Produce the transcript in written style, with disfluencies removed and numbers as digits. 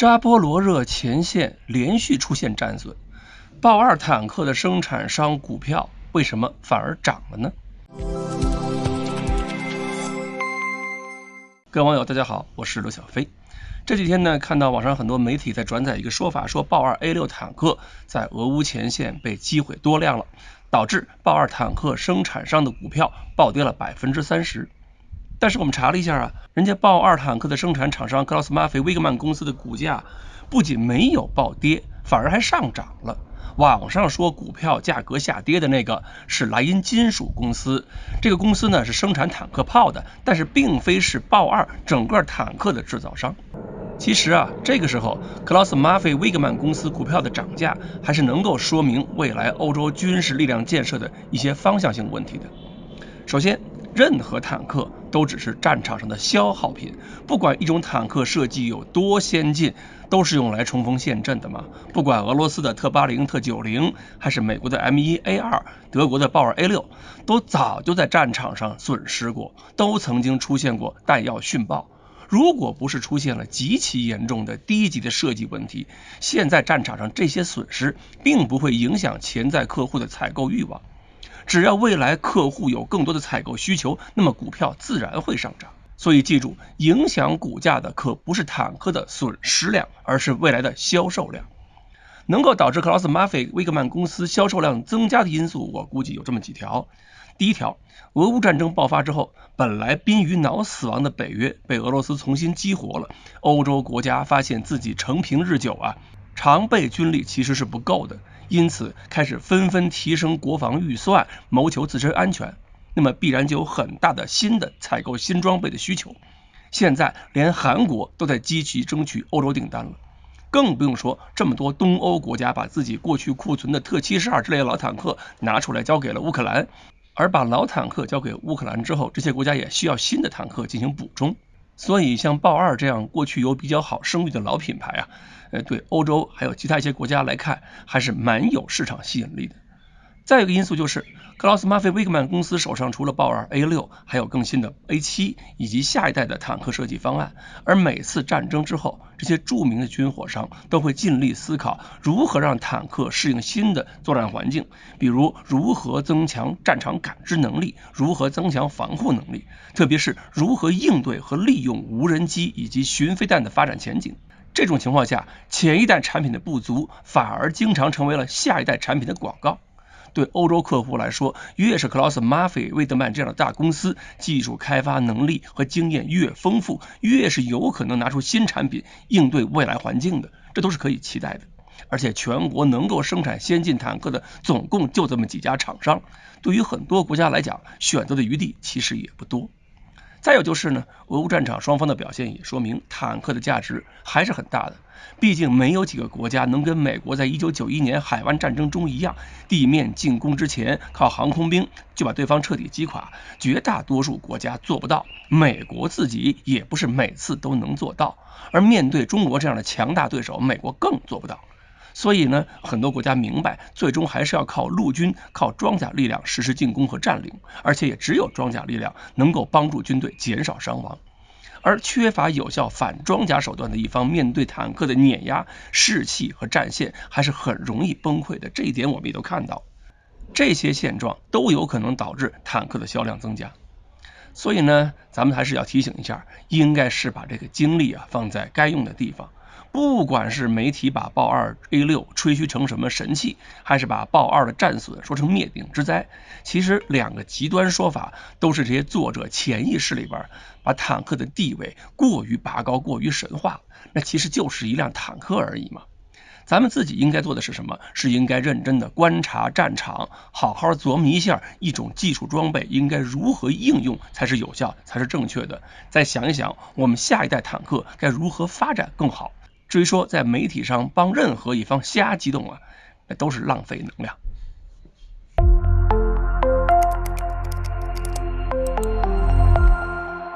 扎波罗热前线连续出现战损，豹二坦克的生产商股票为什么反而涨了呢？各位网友大家好，我是刘小飞。这几天呢，看到网上很多媒体在转载一个说法，说豹二 A6 坦克在俄乌前线被击毁多辆了，导致豹二坦克生产商的股票暴跌了 30%。但是我们查了一下人家豹二坦克的生产厂商克劳斯马菲威格曼公司的股价不仅没有暴跌，反而还上涨了。网上说股票价格下跌的那个是莱茵金属公司，这个公司呢是生产坦克炮的，但是并非是豹二整个坦克的制造商。其实这个时候克劳斯马菲威格曼公司股票的涨价还是能够说明未来欧洲军事力量建设的一些方向性问题的。首先，任何坦克都只是战场上的消耗品，不管一种坦克设计有多先进，都是用来冲锋陷阵的嘛。不管俄罗斯的特80、特90，还是美国的 M1A2、德国的豹二 A6，都早就在战场上损失过，都曾经出现过弹药殉爆。如果不是出现了极其严重的低级的设计问题，现在战场上这些损失并不会影响潜在客户的采购欲望。只要未来客户有更多的采购需求，那么股票自然会上涨。所以记住，影响股价的可不是坦克的损失量，而是未来的销售量。能够导致克劳斯马菲威格曼公司销售量增加的因素，我估计有这么几条。第一条，俄乌战争爆发之后，本来濒于脑死亡的北约被俄罗斯重新激活了，欧洲国家发现自己成平日久常备军力其实是不够的，因此开始纷纷提升国防预算，谋求自身安全。那么必然就有很大的新的采购新装备的需求。现在连韩国都在积极争取欧洲订单了，更不用说这么多东欧国家把自己过去库存的特72之类的老坦克拿出来交给了乌克兰，而把老坦克交给乌克兰之后，这些国家也需要新的坦克进行补充。所以像豹二这样过去有比较好声誉的老品牌对欧洲还有其他一些国家来看还是蛮有市场吸引力的。再有一个因素就是克劳斯马菲威格曼公司手上除了豹二 A6 还有更新的 A7 以及下一代的坦克设计方案，而每次战争之后，这些著名的军火商都会尽力思考如何让坦克适应新的作战环境，比如如何增强战场感知能力，如何增强防护能力，特别是如何应对和利用无人机以及巡飞弹的发展前景。这种情况下，前一代产品的不足反而经常成为了下一代产品的广告。对欧洲客户来说，越是克劳斯马菲威德曼这样的大公司，技术开发能力和经验越丰富，越是有可能拿出新产品应对未来环境的，这都是可以期待的。而且全国能够生产先进坦克的总共就这么几家厂商，对于很多国家来讲，选择的余地其实也不多。再有就是呢，俄乌战场双方的表现也说明坦克的价值还是很大的。毕竟没有几个国家能跟美国在1991年海湾战争中一样，地面进攻之前靠航空兵就把对方彻底击垮，绝大多数国家做不到，美国自己也不是每次都能做到，而面对中国这样的强大对手，美国更做不到。所以呢，很多国家明白，最终还是要靠陆军、靠装甲力量实施进攻和占领，而且也只有装甲力量能够帮助军队减少伤亡。而缺乏有效反装甲手段的一方，面对坦克的碾压，士气和战线还是很容易崩溃的，这一点我们也都看到。这些现状都有可能导致坦克的销量增加。所以呢，咱们还是要提醒一下，应该是把这个精力放在该用的地方。不管是媒体把豹二 A6 吹嘘成什么神器，还是把豹二的战损说成灭顶之灾，其实两个极端说法都是这些作者潜意识里边把坦克的地位过于拔高，过于神化，那其实就是一辆坦克而已嘛。咱们自己应该做的是什么？是应该认真的观察战场，好好琢磨一下一种技术装备应该如何应用才是有效，才是正确的。再想一想，我们下一代坦克该如何发展更好。至于说在媒体上帮任何一方瞎激动那都是浪费能量。